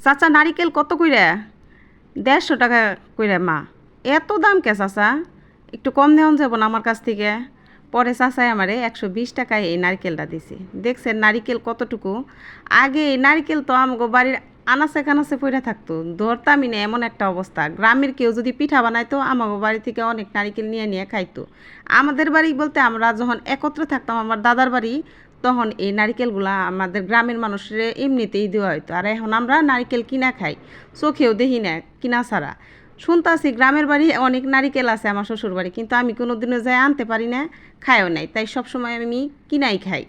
চাচা নারিকেল কত কইরা? 150 টাকা কইরা মা। এত দাম কে চাচা? একটু কম নেওয়া যাব না আমার কাছ থেকে? পরে চাচাই আমারে 120 টাকায় এই নারিকেলটা দিছে। দেখছেন নারিকেল কতটুকু? আগে এই নারিকেল তো আমগো বাড়ির আনাচে কানাচে পইড়া থাকতো, ধরতামই না, এমন একটা অবস্থা। গ্রামের কেউ যদি পিঠা বানাইতো আমাগো বাড়ি থেকে অনেক নারিকেল নিয়ে নিয়ে খাইতো। আমাদের বাড়ি বলতে আমরা যখন একত্রে থাকতাম আমার দাদার বাড়ি, তখন এই নারিকেলগুলা আমাদের গ্রামের মানুষের এমনিতেই দেওয়া হইতো। আর এখন আমরা নারিকেল কিনা খাই, চোখেও দেখি না কিনা ছাড়া। শুনতাছি গ্রামের বাড়ি অনেক নারিকেল আছে আমার শ্বশুর বাড়ি, কিন্তু আমি কোনোদিনও যাই আনতে পারি না, খাইও নাই, তাই সবসময় আমি কিনাই খাই।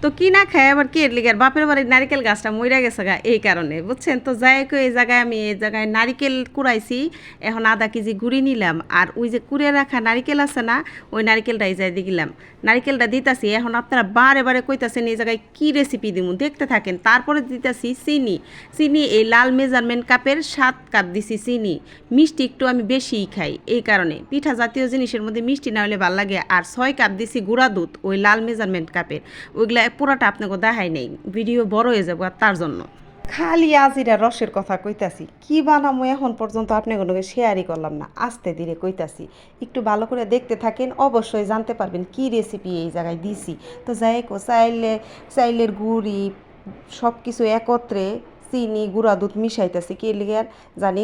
তো কিনা খাই আবার কি এর লিগে, বাপের বাড়ির নারিকেল গাছটা মইরা গেছে গা, এই কারণে বুঝছেন। তো যাই হোক, এই জায়গায় আমি এই জায়গায় নারিকেল কুড়াইছি, এখন আধা কেজি গুড়ি নিলাম, আর ওই যে কুড়ে রাখা নারিকেল আছে না, ওই নারিকেলটাই যাই দিলাম। নারিকেলটা দিতাছি, এখন আপনারা বারে বারে কইতাছেন এই জায়গায় কী রেসিপি দিব, দেখতে থাকেন। তারপরে দিতাছি চিনি। চিনি এই লাল মেজারমেন্ট কাপের 7 কাপ দিছি চিনি। মিষ্টি একটু আমি বেশিই খাই, এই কারণে পিঠা জাতীয় জিনিসের মধ্যে মিষ্টি না হলে ভালো লাগে। আর 6 কাপ দিছি গুঁড়া দুধ, ওই লাল মেজারমেন্ট কাপের। ওইগুলা পুরাটা আপনাকে দেখাই নেই, ভিডিও বড় হয়ে যাবো আর তার জন্য। খালি আজিরা রসের কথা কইতাছি, কি বানামো এখন পর্যন্ত আপনাকে শেয়ারই করলাম না, আস্তে ধীরে কইতাছি। একটু ভালো করে দেখতে থাকেন, অবশ্যই জানতে পারবেন কি রেসিপি এই জায়গায় দিছি। তো যাই হোক, চাইলের গুড়ি সব কিছু একত্রে চিনি গুঁড়া দুধ মিশাইতেছি, কি লিগে জানি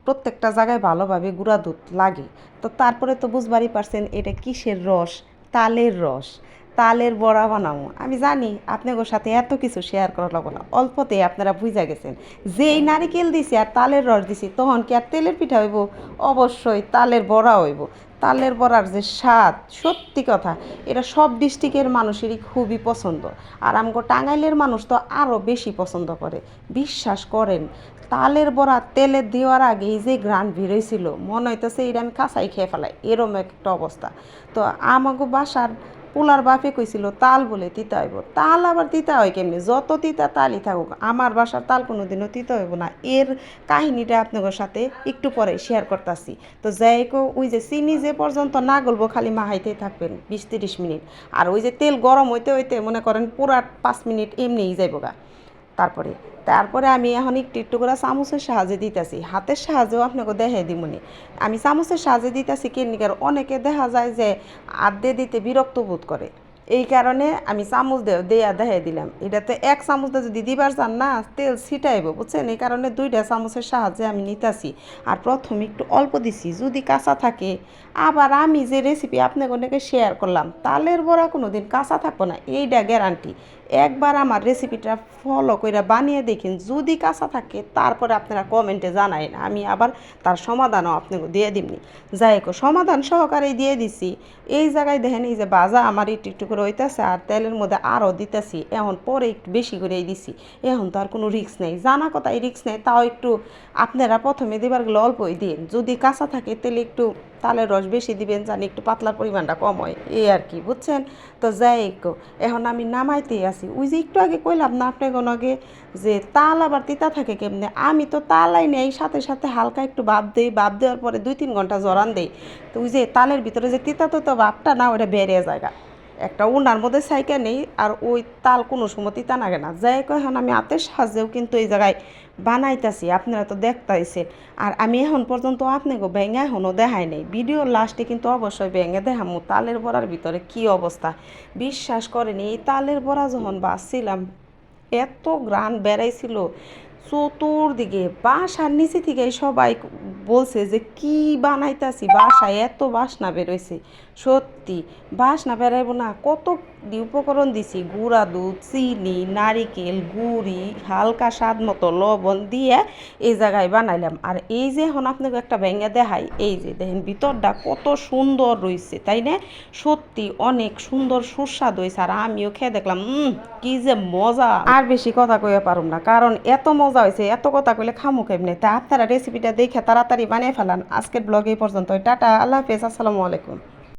প্রত্যেকটা জায়গায় ভালোভাবে গুঁড়া দুধ লাগে। তো তারপরে তো বুঝবারই পারছেন এটা কিসের রস, তালের রস। তালের বড়া বানাবো। আমি জানি আপনাদের সাথে এত কিছু শেয়ার করা লাগবে না, অল্পতে আপনারা বুঝা গেছেন। যেই নারিকেল দিছি আর তালের রস দিছি, তখন কি আর তেলের পিঠা হইব? অবশ্যই তালের বড়া হইব। তালের বড়ার যে স্বাদ, সত্যি কথা, এটা সব ডিস্ট্রিক্টের মানুষেরই খুবই পছন্দ। আর আমগো টাঙ্গাইলের মানুষ তো আরও বেশি পছন্দ করে। বিশ্বাস করেন, তালের বড়া তেলে দেওয়ার আগেই যে গ্রান বেরোইছিল, মনে হইতেছে এটা আমি কাঁচাই খেয়ে ফেলাই, এরম একটা অবস্থা। তো আমাগো বাসার পোলার বাপে কইছিল তাল বলে তিতা হইব। তাল আবার তিতা হয় কেমনি? যত তিতা তালই থাকুক, আমার বাসার তাল কোনোদিনও তিতা হইব না। এর কাহিনীটা আপনাদের সাথে একটু পরে শেয়ার করতেছি। তো যাই হোক, ওই যে চিনি যে পর্যন্ত না গলবো খালি মাহাইতেই থাকবেন 20-30 মিনিট। আর ওই যে তেল গরম হইতে হইতে মনে করেন পুরা 5 মিনিট এমনিই যাইব গা। তারপরে আমি এখন একটু একটু করে চামচের সাহায্যে দিতেছি, হাতের সাহায্যেও আপনাকে দেখাই দিমুনি। আমি চামচের সাহায্যে দিতেছি কেনিকার, অনেকে দেখা যায় যে আধে দিতে বিরক্ত বোধ করে, এই কারণে আমি চামচ দেয়া দেখাই দিলাম। এটাতে 1 চামচ যদি দিবার চান না, তেল ছিটাইব, বুঝছেন, এই কারণে 2টা চামচের সাহায্যে আমি নিতেছি। আর প্রথমে একটু অল্প দিছি, যদি কাঁচা থাকে। আবার আমি যে রেসিপি আপনাকে অনেকে শেয়ার করলাম, তালের বড়া কোনো দিন কাঁচা থাকবো না, এইটা গ্যারান্টি। একবার আমার রেসিপিটা ফলো করে বানিয়ে দেখেন, যদি কাঁচা থাকে তারপরে আপনারা কমেন্টে জানাইন, আমি আবার তার সমাধানও আপনাকে দিয়ে দিমনি। যাই হোক, সমাধান সহকারেই দিয়ে দিছি। এই জায়গায় দেখেন, এই যে ভাজা আমার একটু একটু করে হইতেছে, আর তেলের মধ্যে আরও দিতেছি। এখন পরে একটু বেশি করেই দিছি, এখন তো আর কোনো রিস্ক নেই, জানা কথাই রিস্ক নেই। তাও একটু আপনারা প্রথমে দিবার গেলে অল্পই দিন, যদি কাঁচা থাকে তেলে একটু তালের রস বেশি দিবেন, জানি একটু পাতলার পরিমাণটা কম হয়, এই আর কি, বুঝছেন। তো যাই হোক, এখন আমি নামাইতেই আছি। ওই যে একটু আগে কইলাম না আপনাকে আগে, যে তাল আবার তিতা থাকে কেমনে, আমি তো তালাই নেই, সাথে সাথে হালকা একটু ভাপ দিই, ভাপ দেওয়ার পরে 2-3 ঘন্টা জরান দেই। তো ওই যে তালের ভিতরে যে তিতা তো ভাবটা না, ওটা বেরিয়ে যায়। একটা উনার মধ্যে সাইকা নেই, আর ওই তাল কোনো সময় তিতা লাগে না। যাই হোক, এখন আমি হাতের সাহায্যেও কিন্তু এই জায়গায় বানাইতেছি, আপনারা তো দেখতেইছেন। আর আমি এখন পর্যন্ত আপনাকে ব্যাঙে এখনও দেখাই নেই, ভিডিওর লাস্টে কিন্তু অবশ্যই ব্যাঙে দেখামু তালের বড়ার ভিতরে কি অবস্থা। বিশ্বাস করেন, এই তালের বড়া যখন বাছছিলাম, এত গ্রান বেড়াইছিল চতুর্দিকে, বাসার নিচে থেকে সবাই বলছে যে কি বানাইতাছি, বাসায় এত বাসনা বেরোইছে। সত্যি বাসনা বেরাইব না, কত উপকরণ দিছি, গুঁড়া দুধ, চিনি, নারিকেল, গুড়ি, হালকা স্বাদ মতো লবণ দিয়ে এই জায়গায় বানাইলাম। আর এই যে এখন আপনাকে একটা ভেঙে দেখাই, এই যে দেখেন ভিতরটা কত সুন্দর রয়েছে, তাই না? সত্যি অনেক সুন্দর সুস্বাদ হয়েছে। আর আমিও খেয়ে দেখলাম, কি যে মজা। আর বেশি কথা কইয়া পারুম না, কারণ এত মজা হয়েছে, এত কথা কইলে খামু কেমনে। তা আপনারা রেসিপিটা দেখে তাড়াতাড়ি বানিয়ে ফেলান। আজকের ব্লগ এই পর্যন্ত, টাটা, আল্লাহ হাফেজ, আসসালামু আলাইকুম।